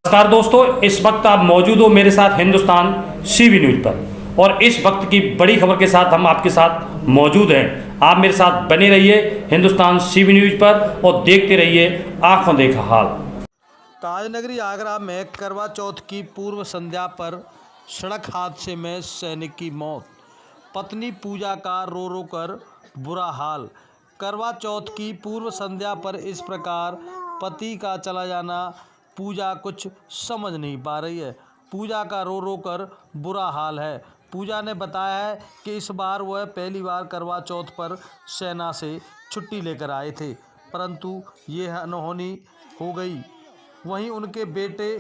नमस्कार दोस्तों, इस वक्त आप मौजूद हो मेरे साथ हिंदुस्तान सीबी न्यूज पर और इस वक्त की बड़ी खबर के साथ हम आपके साथ मौजूद हैं। आप मेरे साथ बने रहिए हिंदुस्तान सीबी न्यूज पर और देखते रहिए आंखों देखा हाल। ताजनगरी आगरा में करवा चौथ की पूर्व संध्या पर सड़क हादसे में सैनिक की मौत, पत्नी पूजा का रो रो कर बुरा हाल। करवा चौथ की पूर्व संध्या पर इस प्रकार पति का चला जाना, पूजा कुछ समझ नहीं पा रही है। पूजा का रो रो कर बुरा हाल है। पूजा ने बताया है कि इस बार वह पहली बार करवा चौथ पर सेना से छुट्टी लेकर आए थे, परंतु ये अनहोनी हो गई। वहीं उनके बेटे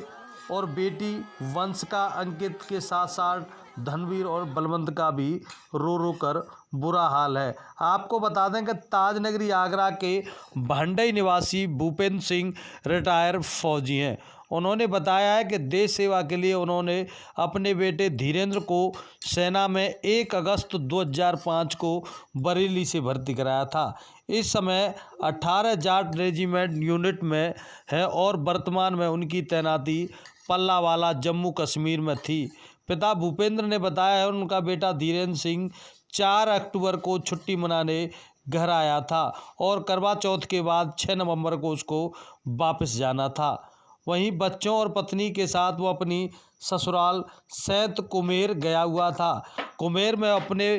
और बेटी वंश का, अंकित के साथ साथ धनवीर और बलवंत का भी रो रो कर बुरा हाल है। आपको बता दें कि ताजनगरी आगरा के भंडई निवासी भूपेंद्र सिंह रिटायर फौजी हैं। उन्होंने बताया है कि देश सेवा के लिए उन्होंने अपने बेटे धीरेन्द्र को सेना में 1 अगस्त 2005 को बरेली से भर्ती कराया था। इस समय 18 जाट रेजिमेंट यूनिट में है और वर्तमान में उनकी तैनाती पल्लावाला जम्मू कश्मीर में थी। पिता भूपेंद्र ने बताया है उनका बेटा धीरेन्द्र सिंह 4 अक्टूबर को छुट्टी मनाने घर आया था और करवा चौथ के बाद 6 नवंबर को उसको वापस जाना था। वहीं बच्चों और पत्नी के साथ वो अपनी ससुराल सैंत कुमेर गया हुआ था। कुमेर में अपने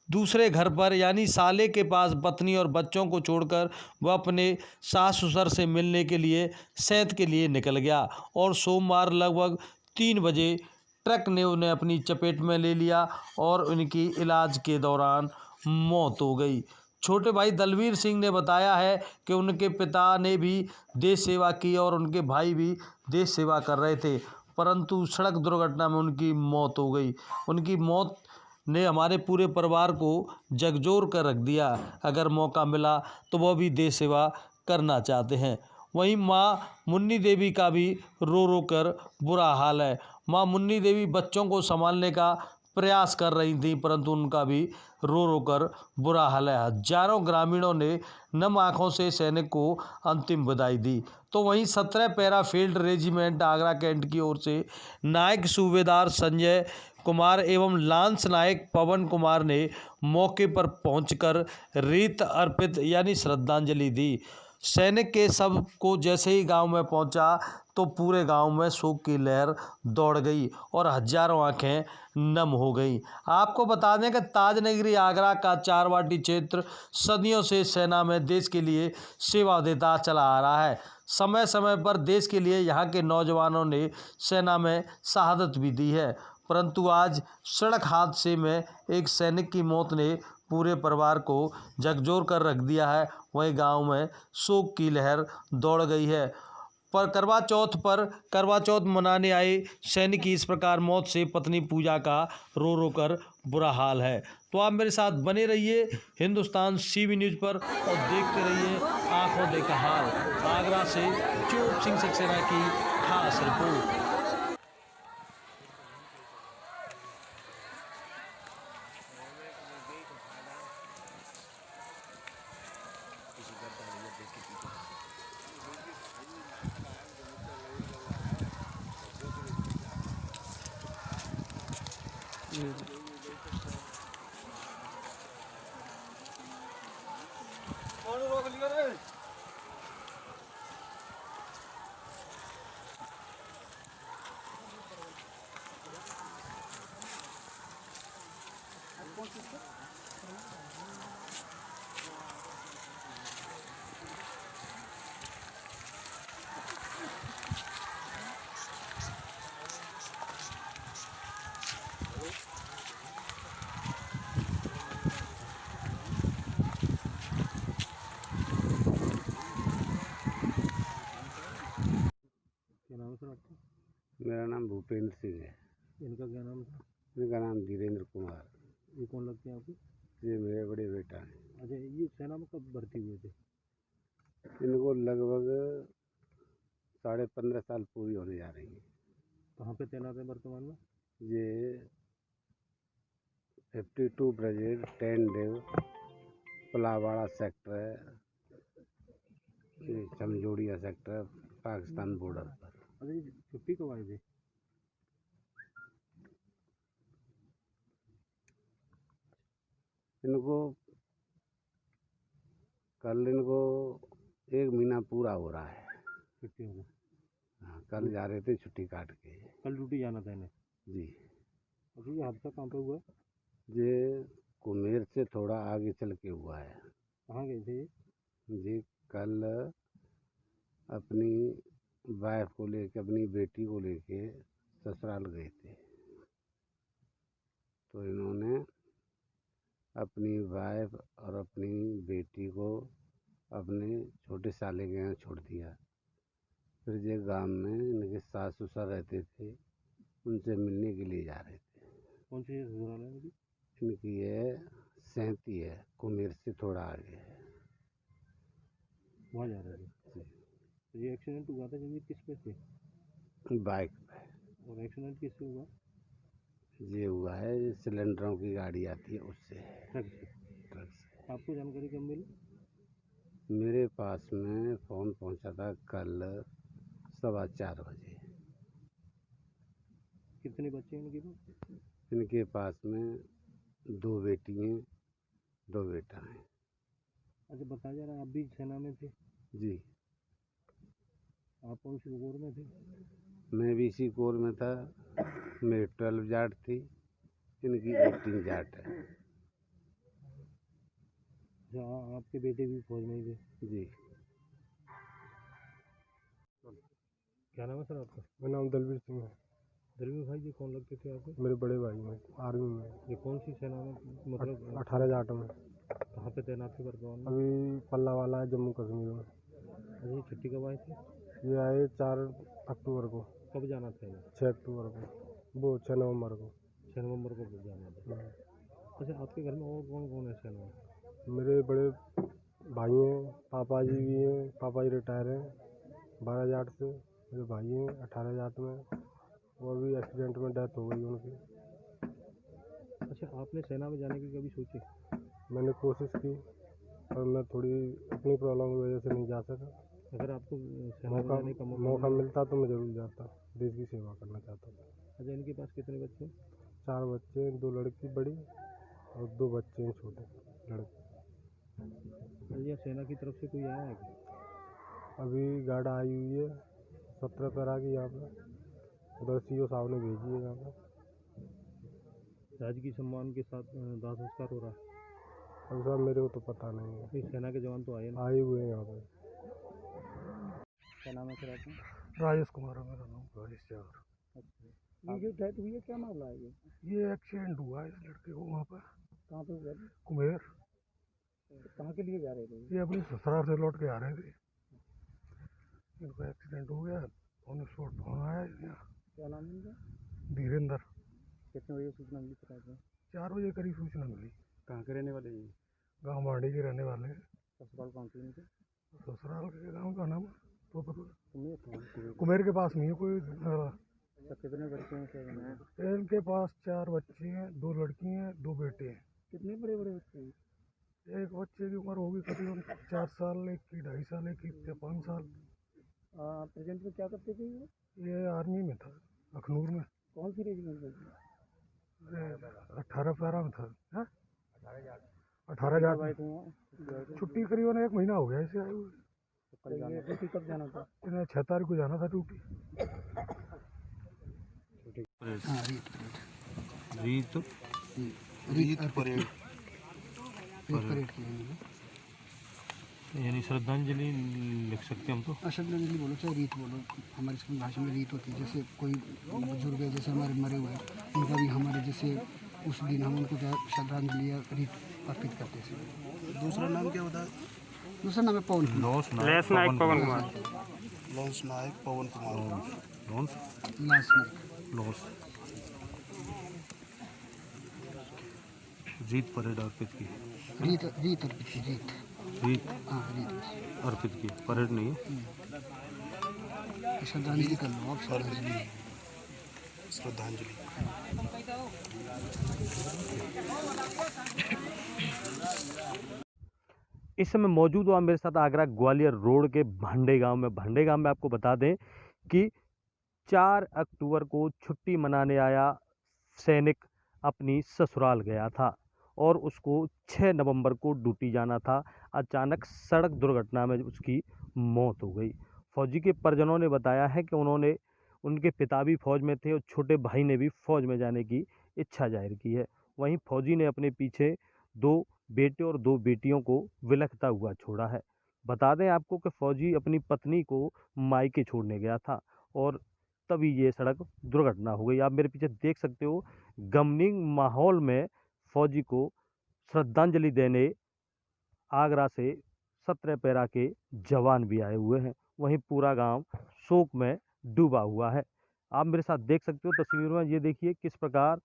दूसरे घर पर यानी साले के पास पत्नी और बच्चों को छोड़कर वह अपने सास ससुर से मिलने के लिए सैंत के लिए निकल गया और सोमवार लगभग 3 बजे ट्रक ने उन्हें अपनी चपेट में ले लिया और उनकी इलाज के दौरान मौत हो गई। छोटे भाई दलवीर सिंह ने बताया है कि उनके पिता ने भी देश सेवा की और उनके भाई भी देश सेवा कर रहे थे, परंतु सड़क दुर्घटना में उनकी मौत हो गई। उनकी मौत ने हमारे पूरे परिवार को झकझोर कर रख दिया। अगर मौका मिला तो वह भी देश सेवा करना चाहते हैं। वहीं माँ मुन्नी देवी का भी रो रो कर बुरा हाल है। माँ मुन्नी देवी बच्चों को संभालने का प्रयास कर रही थी, परंतु उनका भी रो रो कर बुरा हाल है। हजारों ग्रामीणों ने नम आंखों से सैनिक को अंतिम विदाई दी। तो वहीं 17 para field regiment Agra cantt की ओर से नायक सूबेदार संजय कुमार एवं लांस नायक पवन कुमार ने मौके पर पहुंचकर रीत अर्पित यानी श्रद्धांजलि दी। सैनिक के शव को जैसे ही गांव में पहुंचा तो पूरे गांव में शोक की लहर दौड़ गई और हजारों आंखें नम हो गई। आपको बता दें कि ताजनगरी आगरा का चारवाटी क्षेत्र सदियों से सेना में देश के लिए सेवा देता चला आ रहा है। समय समय पर देश के लिए यहाँ के नौजवानों ने सेना में शहादत भी दी है, परंतु आज सड़क हादसे में एक सैनिक की मौत ने पूरे परिवार को झकझोर कर रख दिया है। वहीं गांव में शोक की लहर दौड़ गई है। पर करवा चौथ मनाने आए सैनिक की इस प्रकार मौत से पत्नी पूजा का रो रो कर बुरा हाल है। तो आप मेरे साथ बने रहिए हिंदुस्तान सीबी न्यूज पर और देखते रहिए आंखों देखा हाल। आगरा से चोप सिंह सक्सेना की खास रिपोर्ट। कौन रोक लिया रे? क्या नाम है सर आपका? मेरा नाम भूपेंद्र सिंह है। इनका क्या नाम था? इनका नाम धीरेन्द्र कुमार। ये कौन लगते हैं आपको? ये मेरे बड़े बेटा हैं। अच्छा, ये सेना में कब भर्ती हुए थे? इनको लगभग 15.5 साल पूरी होने जा रही है। कहाँ पे तैनात है वर्तमान में? ये 52 ब्रिगेड 10 देव पलावाड़ा सेक्टर है, ये चमजोड़िया सेक्टर, पाकिस्तान बॉर्डर पर। अरे छुट्टी कब आए थे? इनको कल इनको 1 महीना पूरा हो रहा है। छुट्टी हो गई। हाँ, कल जा रहे थे छुट्टी काट के। कल ड्यूटी जाना था इन्हें। जी। अभी ये हादसा कहाँ पे हुआ? ये कुमेर से थोड़ा आगे चल के हुआ है। कहाँ गए थे ये? जी, कल अपनी वाइफ को लेके, अपनी बेटी को लेके ससुराल गए थे। तो इन्होंने अपनी वाइफ और अपनी बेटी को अपने छोटे साले के यहाँ छोड़ दिया। फिर ये गांव में इनके सास ससुर रहते थे, उनसे मिलने के लिए जा रहे थे। कौन सी ससुराल है इनकी? इनकी है सैंती है, कुमेर से थोड़ा आगे है। वहाँ जा रहे थे। तो ये एक्सीडेंट हुआ था जब किस पे थे? बाइक पे। और एक्सीडेंट किससे हुआ? ये हुआ है सिलेंडरों की गाड़ी आती है उससे, ट्रक से। ट्रक से। आपको जानकारी कब मिली? मेरे पास में फ़ोन पहुंचा था कल 4:15 बजे। कितने बच्चे हैं इनके पास? इनके पास में 2 बेटी हैं, 2 बेटा हैं। अच्छा, बताया जा रहा है आप भी सेना में थे। जी, आप कौन सी कोर में थे? मैं भी इसी कोर में था। मेरी 12 जाट थी, इनकी 18 जाट है। अच्छा, आपके बेटे भी फौज में ही थे। जी। क्या नाम है सर आपका? मेरा नाम दलवीर सिंह है। दलवीर भाई, ये कौन लगते थे आपको? मेरे बड़े भाई हैं आर्मी में। ये कौन सी सेना में, मतलब 18 जाट में। कहाँ पे तैनात थे वर्तमान में? अभी पल्ला वाला है जम्मू कश्मीर में। अच्छा, ये छुट्टी कब आए थे? ये आए 4 अक्टूबर को। कब जाना था इन्हें? 6 अक्टूबर को, वो 6 नवंबर को। 6 नवंबर को जाना था। अच्छा, आपके घर में और कौन कौन है सेना में? मेरे बड़े भाई हैं, पापा जी भी हैं। पापा जी रिटायर हैं 12 जाट से। मेरे भाई हैं 18 जाट में, वो भी एक्सीडेंट में डेथ हो गई उनकी। अच्छा, आपने सेना में जाने की कभी सोची? मैंने कोशिश की, पर मैं थोड़ी अपनी प्रॉब्लम की वजह से नहीं जा सका। अगर आपको सेना में जाने का मौका मिलता तो मैं ज़रूर जाता, देश की सेवा करना चाहता था। अच्छा, इनके पास कितने बच्चे हैं? 4 बच्चे हैं, 2 लड़की बड़ी और 2 बच्चे हैं छोटे लड़के। ये सेना की तरफ से कोई आया है क्या? अभी गार्ड आई हुई है 17 पैरा की यहाँ पर, उधर सीओ साहब ने भेजी है यहाँ पर। राजकीय सम्मान के साथ दाह संस्कार हो रहा है। अब साहब मेरे को तो पता नहीं है, ये सेना के जवान तो आए ना। आए हुए हैं यहाँ पर। क्या नाम है सर आपका? राजेश कुमार है मेरा नाम, राजेश जागर। अच्छा, ये जो डेथ हुई है क्या मामला है ये? ये एक्सीडेंट हुआ है इस लड़के को वहाँ पर कहाँ पे हुआ? कुमेर। कहाँ के लिए जा रहे थे? ये अपनी ससुराल से लौट के आ रहे थे, इनका एक्सीडेंट हो गया। ऑन स्पॉट फोन आया यहाँ। क्या नाम है इनका? धीरेन्द्र। कितने बजे सूचना मिली पता है? 4 बजे करीब सूचना मिली। कहाँ के रहने वाले हैं? गाँव मांडी के रहने वाले हैं। ससुराल कौन सी इनके? ससुराल के गाँव का नाम तो तुम्हें कुमेर के पास नहीं है कोई। अच्छा, कितने बच्चे हैं सर? इनके पास 4 बच्चे हैं, 2 लड़की हैं, 2 बेटे हैं। कितने बड़े बड़े बच्चे हैं? एक बच्चे की उम्र होगी करीबन 4 साल, एक की 2.5 साल, एक की 5 साल। प्रेजेंट में क्या करते थे ये? ये आर्मी में था, अखनूर में। कौन सी रेजिमेंट में? 18 पैरा में था। 18 जाट आए थे वहाँ? छुट्टी करीबन 1 महीना हो गया इसे आए हुए। कल जाना था? ड्यूटी कब जाना था? इन्हें 6 तारीख को जाना था ड्यूटी। रीत परेड यानी श्रद्धांजलि लिख सकते हैं हम तो। श्रद्धांजलि बोलो चाहे रीत बोलो, हमारी इसकी भाषा में रीत होती है। जैसे कोई बुजुर्ग है, जैसे हमारे मरे हुए हैं, उनका भी हमारे जैसे उस दिन हम उनको श्रद्धांजलि या रीत अर्पित करते थे। दूसरा नाम क्या बता? दूसरा नाम है पवन कुमार। लॉस नायक पवन कुमार। लाश नायक। लॉस रीत परेड अर्पित की। रीत रीत अर्पित की। रीत रीत हाँ रीत अर्पित की, परेड नहीं है। श्रद्धांजलि कर लो आप। श्रद्धांजलि श्रद्धांजलि। इस समय मौजूद हुआ मेरे साथ आगरा ग्वालियर रोड के भांडे गांव में। भांडे गांव में आपको बता दें कि 4 अक्टूबर को छुट्टी मनाने आया सैनिक अपनी ससुराल गया था और उसको 6 नवंबर को ड्यूटी जाना था। अचानक सड़क दुर्घटना में उसकी मौत हो गई। फौजी के परिजनों ने बताया है कि उनके पिता भी फौज में थे और छोटे भाई ने भी फौज में जाने की इच्छा जाहिर की है। वहीं फौजी ने अपने पीछे 2 बेटे और 2 बेटियों को विलखता हुआ छोड़ा है। बता दें आपको कि फौजी अपनी पत्नी को मायके छोड़ने गया था और तभी ये सड़क दुर्घटना हो गई। आप मेरे पीछे देख सकते हो, गमनिंग माहौल में फौजी को श्रद्धांजलि देने आगरा से 17 पैरा के जवान भी आए हुए हैं। वहीं पूरा गांव शोक में डूबा हुआ है। आप मेरे साथ देख सकते हो तस्वीर में, ये देखिए किस प्रकार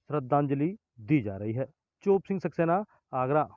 श्रद्धांजलि दी जा रही है। चोप सिंह सक्सेना, आगरा।